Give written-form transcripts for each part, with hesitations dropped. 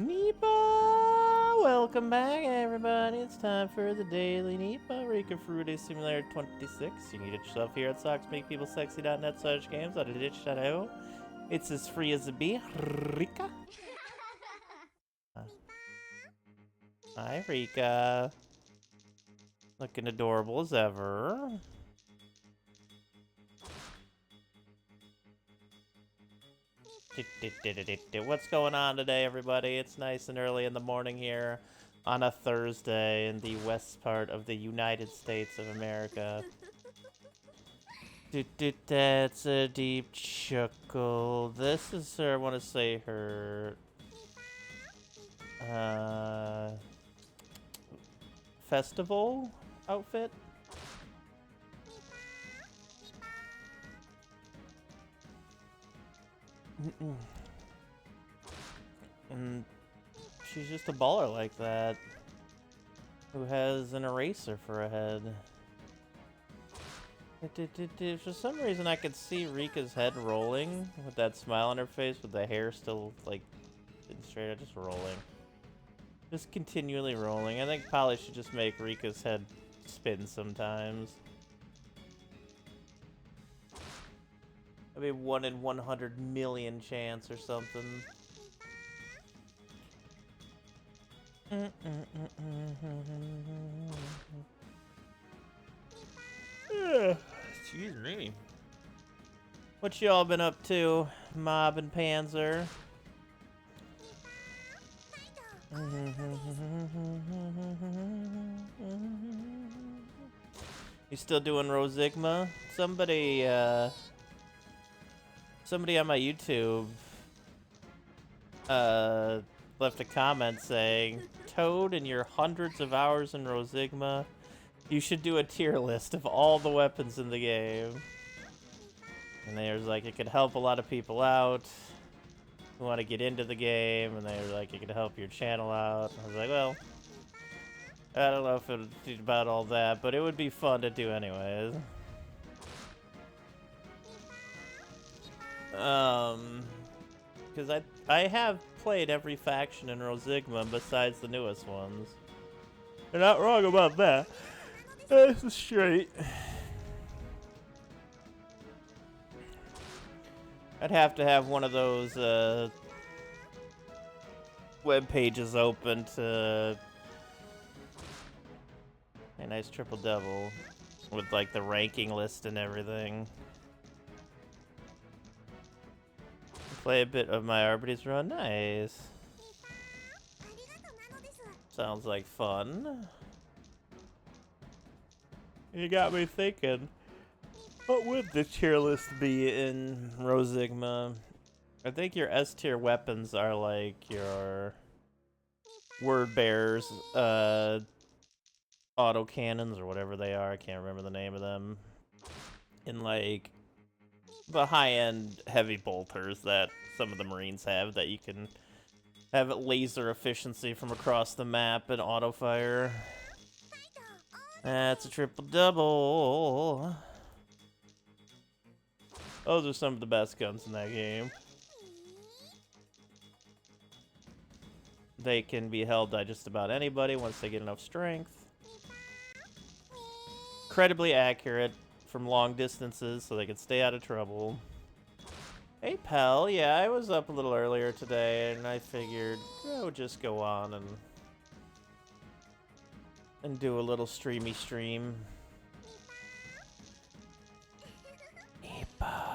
Nipah! Welcome back, everybody. It's time for the daily Nipah Rika Fruity Simulator 26. You can get yourself here at socksmakepeoplesexy.net/games.ditch.io. It's as free as it be. Rika. Hi, Rika. Looking adorable as ever. What's going on today, everybody? It's nice and early in the morning here on a Thursday in the west part of the United States of America. That's a deep chuckle. This is her, I want to say her festival outfit. And she's just a baller like that, who has an eraser for a head. For some reason, I could see Rika's head rolling with that smile on her face, with the hair still like straight up, just rolling, just continually rolling. I think Polly should just make Rika's head spin sometimes. Maybe 1 in 100 million chance or something. Excuse me. What y'all been up to, Mob and Panzer? You still doing Rosigma? Somebody on my YouTube left a comment saying, Toad, in your hundreds of hours in Rosigma, you should do a tier list of all the weapons in the game. And they was like, it could help a lot of people out who want to get into the game, and they were like, it could help your channel out. I was like, well, I don't know if it would be about all that, but it would be fun to do anyways. Because I have played every faction in Rosigma besides the newest ones. You're not wrong about that. This is straight. I'd have to have one of those web pages open to a nice triple double with like the ranking list and everything. Play a bit of my Arbites run. Nice. Sounds like fun. You got me thinking. What would the tier list be in Rosigma? I think your S tier weapons are like your word bearers, auto cannons or whatever they are. I can't remember the name of them. And like the high-end heavy bolters that some of the Marines have, that you can have laser efficiency from across the map and auto fire. That's a triple double. Those are some of the best guns in that game. They can be held by just about anybody once they get enough strength. Incredibly accurate from long distances, so they can stay out of trouble. Hey, pal. Yeah, I was up a little earlier today, and I figured I would just go on and do a little streamy stream. Nipah.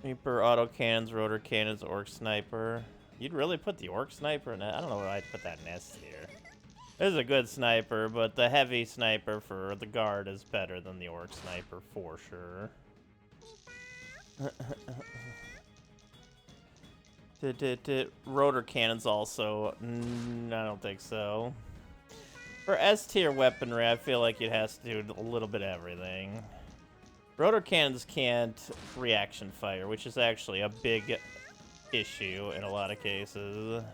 Reaper, auto cannons, rotor cannons, orc sniper. You'd really put the orc sniper in that? I don't know why I'd put that in S tier. This is a good sniper, but the heavy sniper for the guard is better than the orc sniper for sure. Rotor cannons also. I don't think so. For S tier weaponry, I feel like it has to do a little bit of everything. Rotor cannons can't reaction fire, which is actually a big issue in a lot of cases.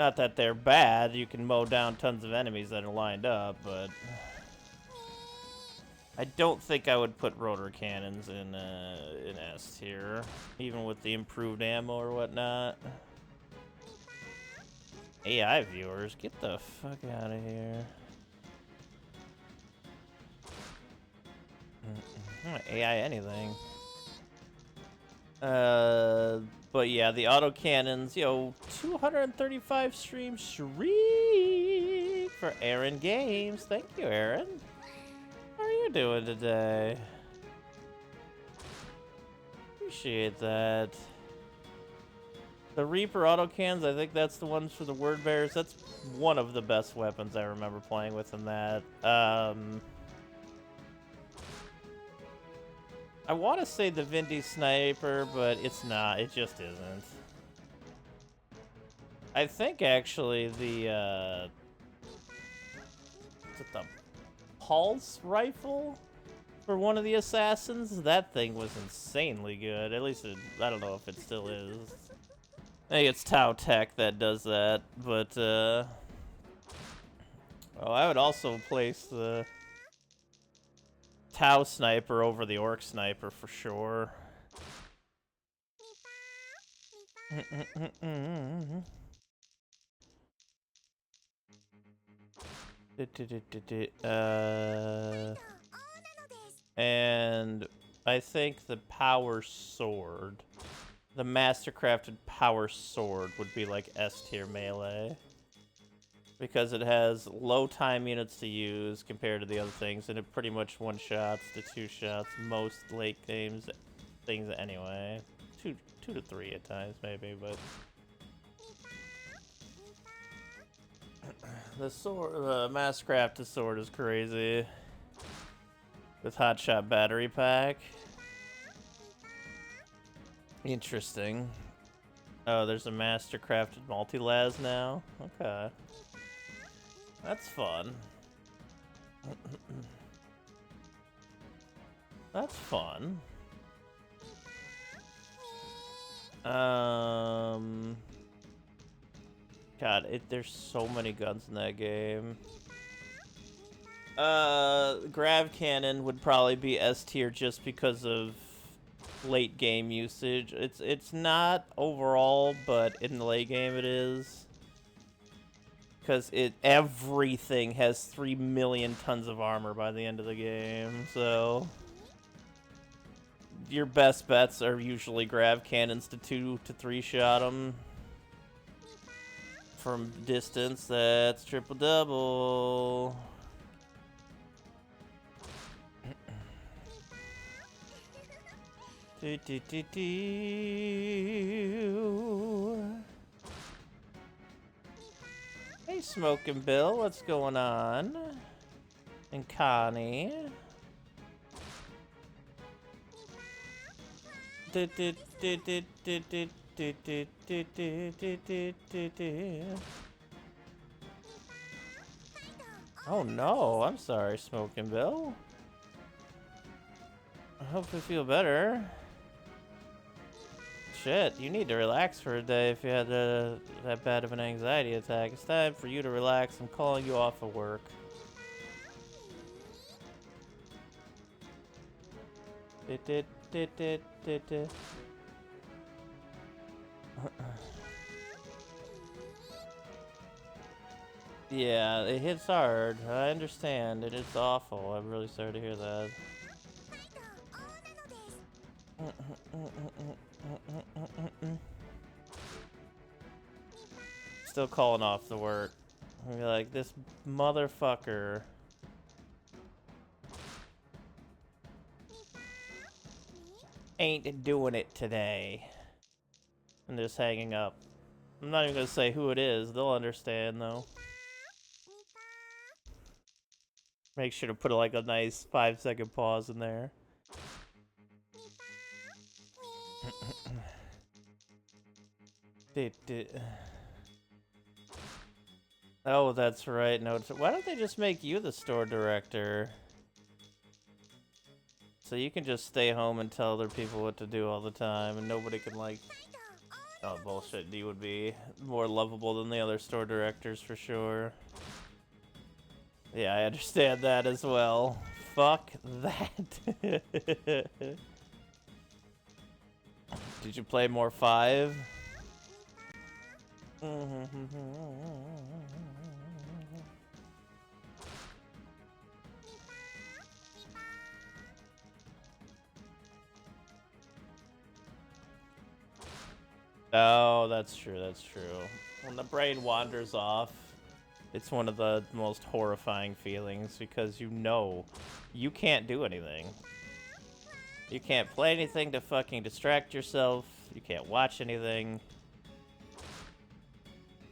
Not that they're bad, you can mow down tons of enemies that are lined up, but I don't think I would put rotor cannons in S tier, even with the improved ammo or whatnot. AI viewers, get the fuck out of here. AI anything. But yeah, the autocannons, yo, 235 stream streak for Aaron Games. Thank you, Aaron. How are you doing today? Appreciate that. The Reaper autocans, I think that's the ones for the word bearers. That's one of the best weapons I remember playing with in that. I want to say the Vindy Sniper, but it's not. It just isn't. I think actually the is it the Pulse rifle for one of the assassins? That thing was insanely good. At least I don't know if it still is. I think it's Tau Tech that does that, but oh, I would also place the Tau Sniper over the Orc Sniper for sure. And I think the Power Sword, the Mastercrafted Power Sword would be like S tier melee. Because it has low time units to use compared to the other things, and it pretty much one-shots to two-shots most late games things anyway. Two to three at times, maybe, but... The sword, the Mastercrafted sword is crazy. With Hotshot battery pack. Interesting. Oh, there's a Mastercrafted multi-las now? Okay. That's fun. That's fun. God, there's so many guns in that game. Grav Cannon would probably be S tier just because of late game usage. It's not overall, but in the late game it is. Because everything has 3 million tons of armor by the end of the game, so... Your best bets are usually Grav Cannons to 2 to 3 shot them. From distance, that's triple double. Do, do, do, do. Hey, Smoking Bill, what's going on? And Connie. Oh no, I'm sorry, Smoking Bill. I hope you feel better. Shit, you need to relax for a day if you had that bad of an anxiety attack. It's time for you to relax. I'm calling you off of work. Yeah, it hits hard. I understand. It is awful. I'm really sorry to hear that. Still calling off the work. I'll be like, this motherfucker. Ain't doing it today. And just hanging up. I'm not even gonna say who it is. They'll understand though. Make sure to put like a nice 5-second pause in there. Oh, that's right. No, why don't they just make you the store director? So you can just stay home and tell other people what to do all the time, and nobody can, like, Oh, bullshit. D would be more lovable than the other store directors for sure. Yeah, I understand that as well. Fuck that. Did you play more 5? Oh, that's true, that's true. When the brain wanders off, it's one of the most horrifying feelings because you know you can't do anything. You can't play anything to fucking distract yourself. You can't watch anything.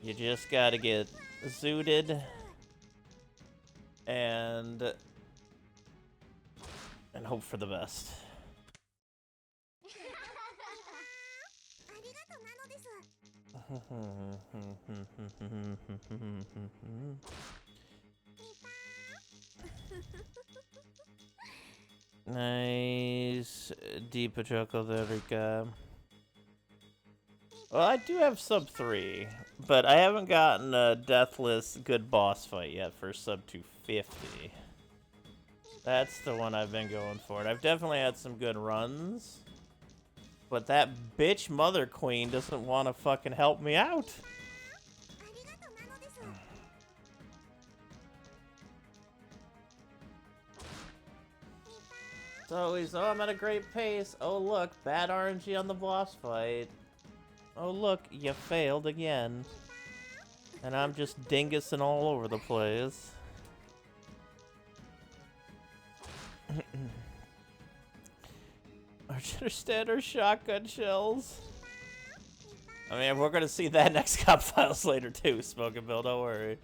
You just gotta get zooted and hope for the best. Nice. Deep chuckle there we go. Well, I do have sub 3, but I haven't gotten a deathless good boss fight yet for sub 250. That's the one I've been going for. And I've definitely had some good runs. But that bitch Mother Queen doesn't want to fucking help me out. It's always, oh, I'm at a great pace. Oh, look, bad RNG on the boss fight. Oh, look, you failed again. And I'm just dingusing all over the place. Our standard shotgun shells. I mean, we're gonna see that next cop files later too, Smoking Bill, don't worry.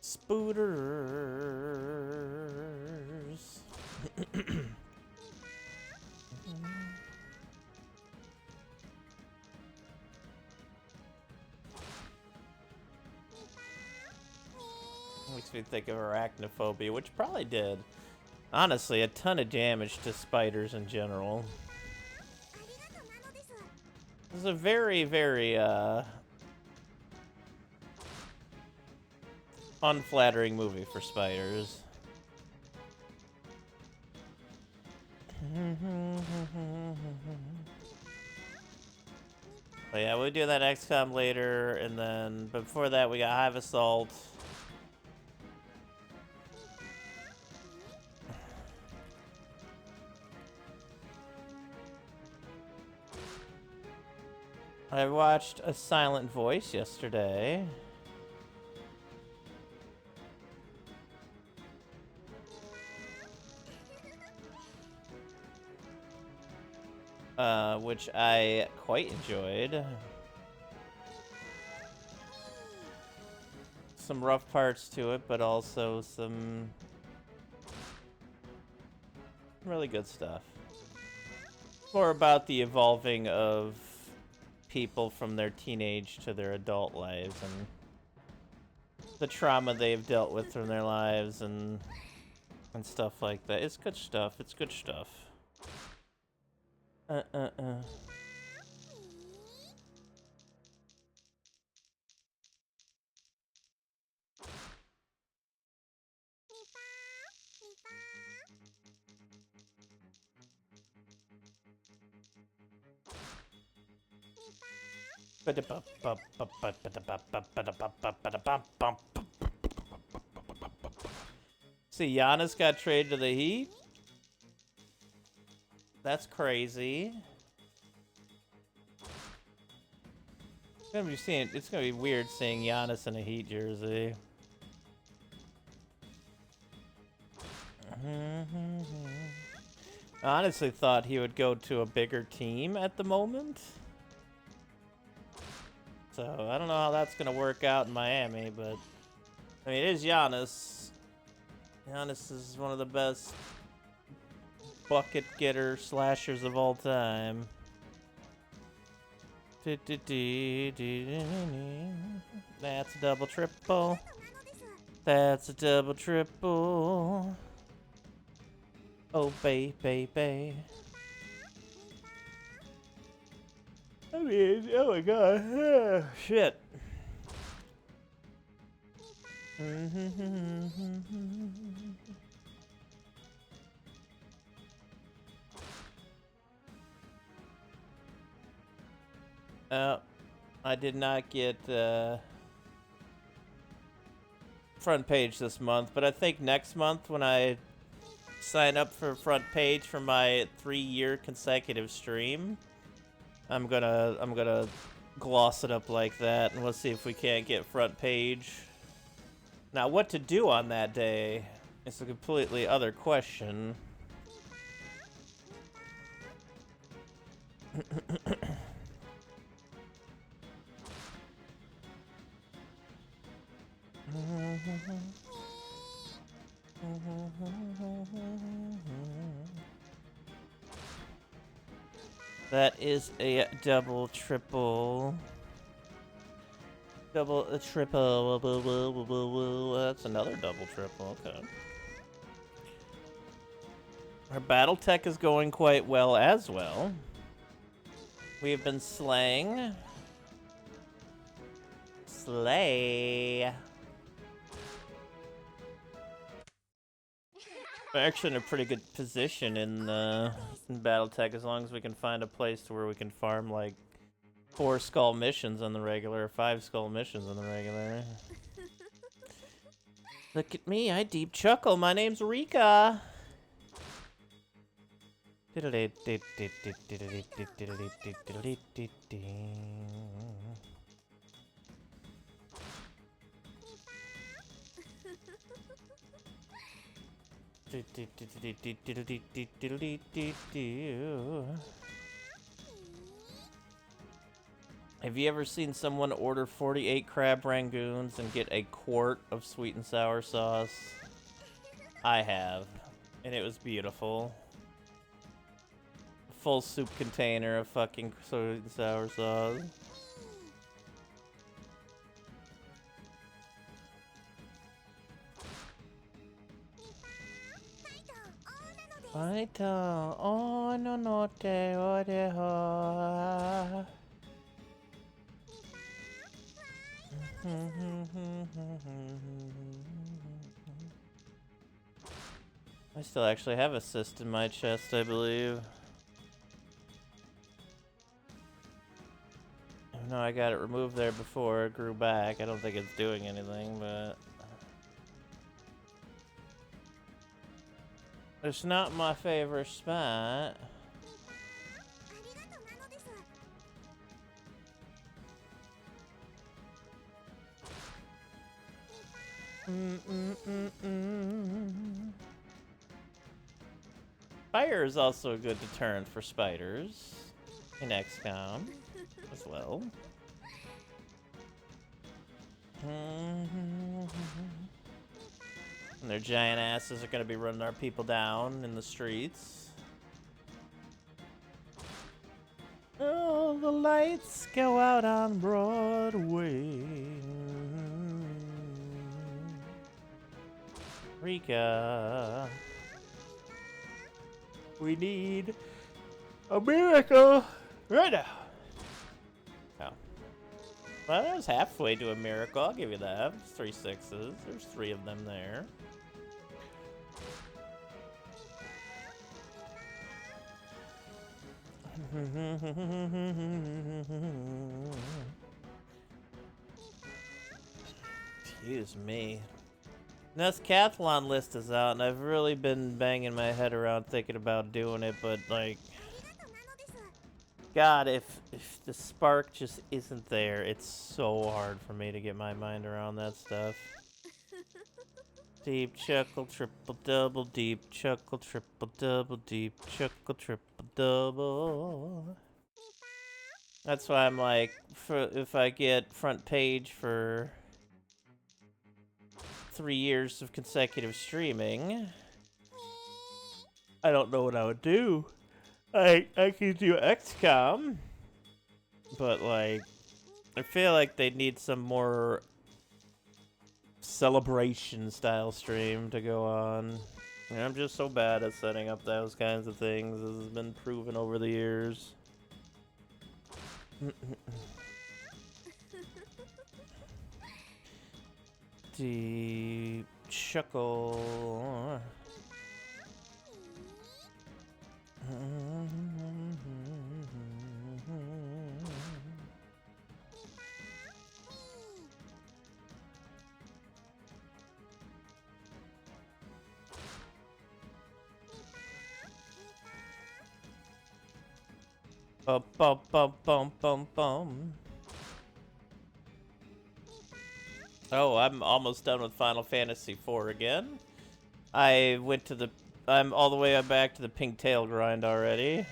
Spooters. Makes me think of arachnophobia, which probably did. Honestly, a ton of damage to spiders in general. This is a very, very, unflattering movie for spiders. But yeah, we'll do that XCOM later, and then before that we got Hive Assault. I watched A Silent Voice yesterday. Which I quite enjoyed. Some rough parts to it, but also some really good stuff. More about the evolving of people from their teenage to their adult lives and the trauma they've dealt with from their lives and stuff like that. It's good stuff. It's good stuff. See, Giannis got traded to the Heat. That's crazy. It's gonna be weird seeing Giannis in a Heat jersey. I honestly thought he would go to a bigger team at the moment. So I don't know how that's gonna work out in Miami, but I mean, it is Giannis. Giannis is one of the best bucket getter slashers of all time. That's a double triple. That's a double triple. Oh, baby. I mean, oh my god. Shit. I did not get front page this month, but I think next month when I sign up for front page for my 3-year consecutive stream, I'm gonna gloss it up like that, and we'll see if we can't get front page. Now, what to do on that day is a completely other question. That is a double, triple. Double, a triple. That's another double, triple. Okay. Our battle tech is going quite well as well. We have been slaying. Slay. We're actually in a pretty good position in BattleTech as long as we can find a place to where we can farm like 4 skull missions on the regular, or 5 skull missions on the regular. Look at me, I deep chuckle. My name's Rika. Have you ever seen someone order 48 crab rangoons and get a quart of sweet and sour sauce? I have, and it was beautiful. Full soup container of fucking sweet and sour sauce. I still actually have a cyst in my chest, I believe. No, I got it removed there before it grew back. I don't think it's doing anything, but... It's not my favorite spot. Fire is also a good deterrent for spiders in XCOM as well. And their giant asses are going to be running our people down in the streets. Oh, the lights go out on Broadway. Rika. We need a miracle right now. Oh. Well, that was halfway to a miracle. I'll give you that. 3 sixes. There's 3 of them there. Excuse me. This Cathlon list is out, and I've really been banging my head around thinking about doing it, but like, God, if the spark just isn't there, it's so hard for me to get my mind around that stuff. Deep chuckle, triple double, deep chuckle, triple double, deep chuckle, triple double. That's why I'm like, if I get front page for 3 years of consecutive streaming, I don't know what I would do. I could do XCOM. But, like, I feel like they need some more celebration-style stream to go on. And I'm just so bad at setting up those kinds of things, as has been proven over the years. The chuckle. Bum bum bum bum bum bum. Oh, I'm almost done with Final Fantasy IV again. I'm all the way back to the pink tail grind already.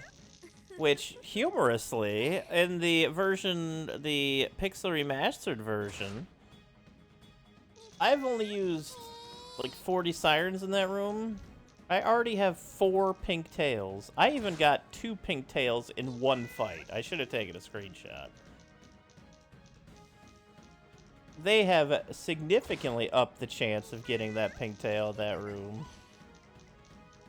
Which, humorously, in the Pixel Remastered version, I've only used like 40 sirens in that room. I already have 4 pink tails. I even got 2 pink tails in one fight. I should have taken a screenshot. They have significantly upped the chance of getting that pink tail in that room.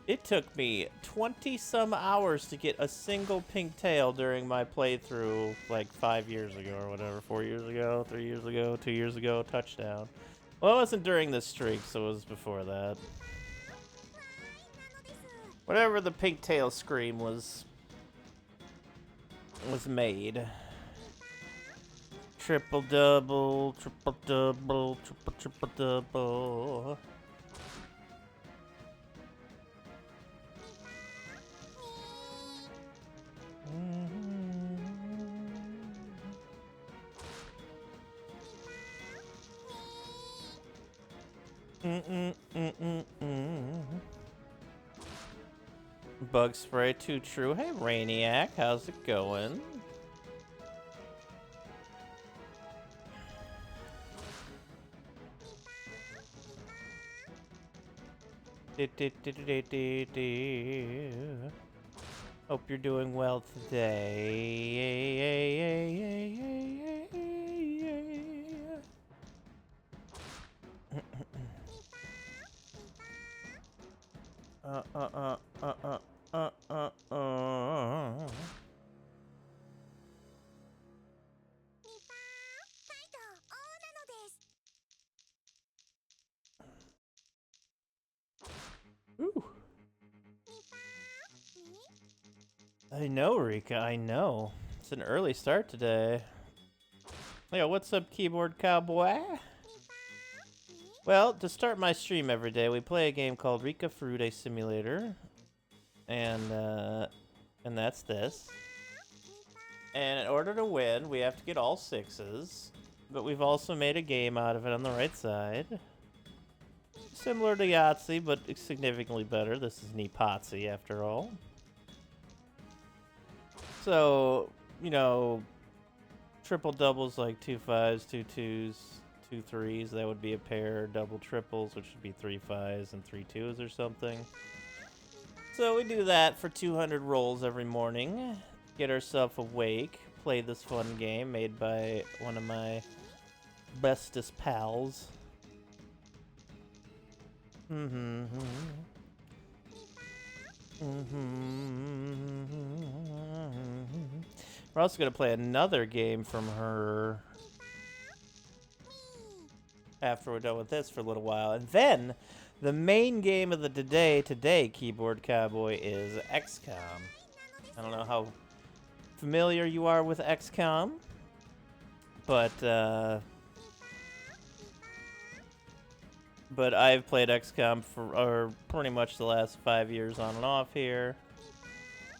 It took me 20-some hours to get a single pink tail during my playthrough, like 5 years ago or whatever, 4 years ago, 3 years ago, 2 years ago, touchdown. Well, it wasn't during this streak, so it was before that. Whatever the pink tail scream was made. Triple double, triple double, triple double. Bug spray too true. Hey Rainiac, how's it going? Hope you're doing well today. Ooh. I know, Rika, I know. It's an early start today. Yo, what's up, keyboard cowboy? Well, to start my stream every day, we play a game called Rika Fruit Simulator. And that's this. And in order to win, we have to get all 6s. But we've also made a game out of it on the right side. Similar to Yahtzee, but significantly better. This is Nipah, after all. So, you know, triple doubles like 2 5s, 2 2s, 2 3s. That would be a pair. Double triples, which would be 3 5s and 3 2s or something. So we do that for 200 rolls every morning. Get ourselves awake. Play this fun game made by one of my bestest pals. We're also going to play another game from her after we're done with this for a little while. And then, the main game of the today, Keyboard Cowboy, is XCOM. I don't know how familiar you are with XCOM, but I've played XCOM for pretty much the last 5 years on and off here.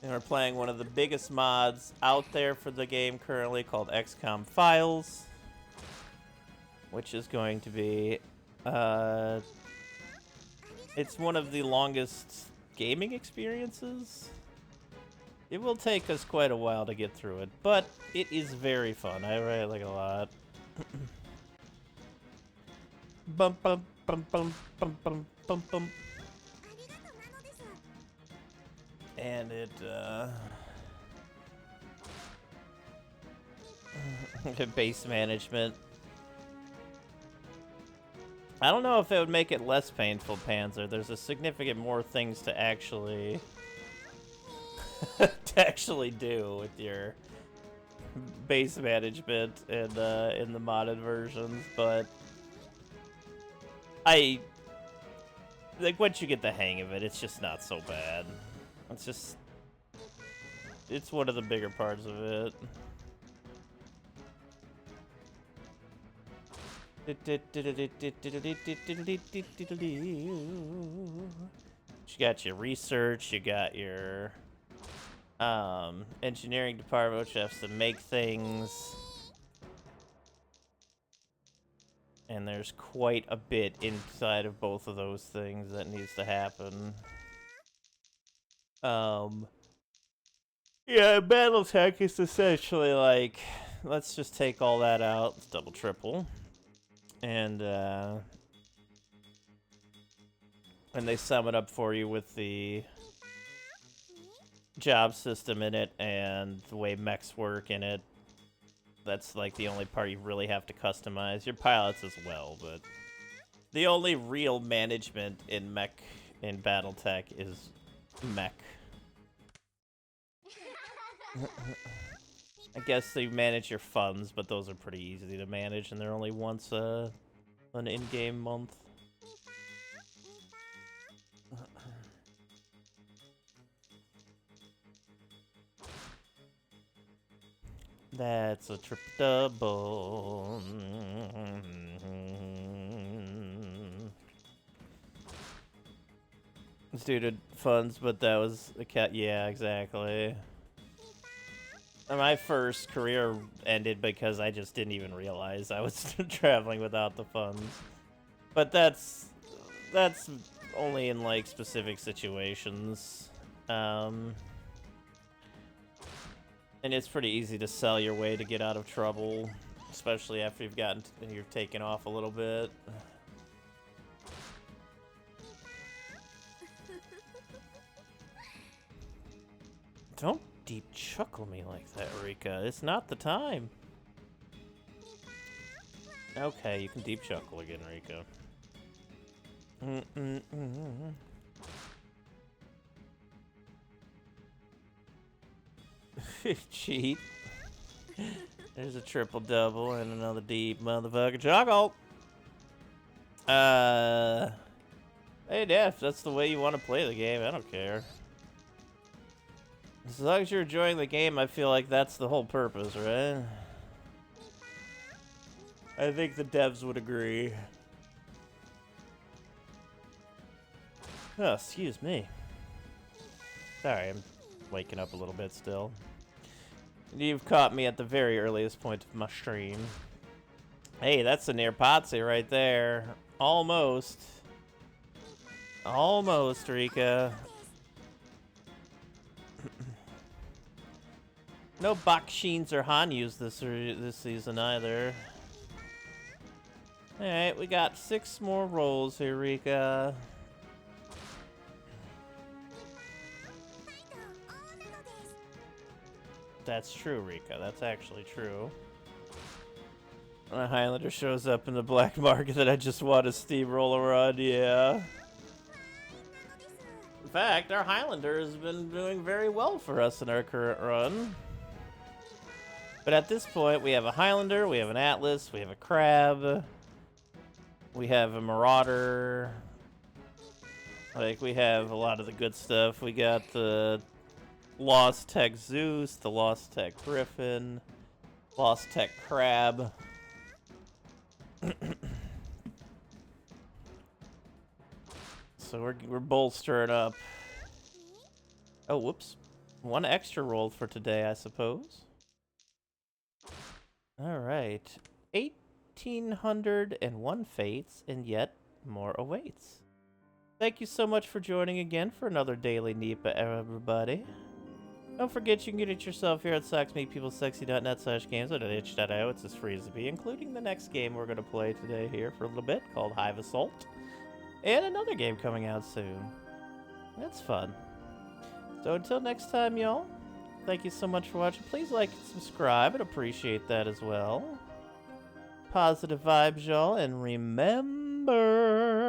And we're playing one of the biggest mods out there for the game currently called XCOM Files, which is going to be, it's one of the longest gaming experiences. It will take us quite a while to get through it, but it is very fun. I really like it a lot. Bum bum bum bum bum bum bum bum. And Base management. I don't know if it would make it less painful, Panzer. There's a significant more things to actually do with your base management in the modded versions, but like once you get the hang of it, it's just not so bad. It's one of the bigger parts of it. You got your research, you got your engineering department, which has to make things. And there's quite a bit inside of both of those things that needs to happen. Yeah, Battletech is essentially like, let's just take all that out. It's double, triple. And they sum it up for you with the job system in it and the way mechs work in it. That's like the only part you really have to customize. Your pilots as well, but the only real management in mech in Battletech is mech. I guess they manage your funds, but those are pretty easy to manage, and they're only once an in-game month. That's a triple-double. It's due to funds, but that was a cat. Yeah, exactly. My first career ended because I just didn't even realize I was traveling without the funds. But that's only in like specific situations. And it's pretty easy to sell your way to get out of trouble, especially after you've taken off a little bit. Don't deep chuckle me like that, Rika. It's not the time. Okay, you can deep chuckle again, Rika. Cheat. There's a triple-double and another deep motherfucking chuckle. Hey, Def, that's the way you want to play the game. I don't care. As long as you're enjoying the game, I feel like that's the whole purpose, right? I think the devs would agree. Oh, excuse me. Sorry, I'm waking up a little bit still. You've caught me at the very earliest point of my stream. Hey, that's a near Potsy right there. Almost. Almost, Rika. No Bakshins or Hanyus this season either. Alright, we got 6 more rolls here, Rika. That's true, Rika. That's actually true. When a Highlander shows up in the black market that I just want to steamroll around, yeah. In fact, our Highlander has been doing very well for us in our current run. But at this point, we have a Highlander, we have an Atlas, we have a Crab, we have a Marauder. Like, we have a lot of the good stuff. We got the Lost Tech Zeus, the Lost Tech Griffin, Lost Tech Crab. So we're bolstering up. Oh, whoops. 1 extra roll for today, I suppose. Alright. 1,801 fates, and yet more awaits. Thank you so much for joining again for another daily Nipah, everybody. Don't forget you can get it yourself here at socksmeetpeoplesexy.net/games or at itch.io. It's as free as it be, including the next game we're going to play today here for a little bit called Hive Assault. And another game coming out soon. That's fun. So until next time, y'all, thank you so much for watching. Please like and subscribe. I'd appreciate that as well. Positive vibes, y'all. And remember...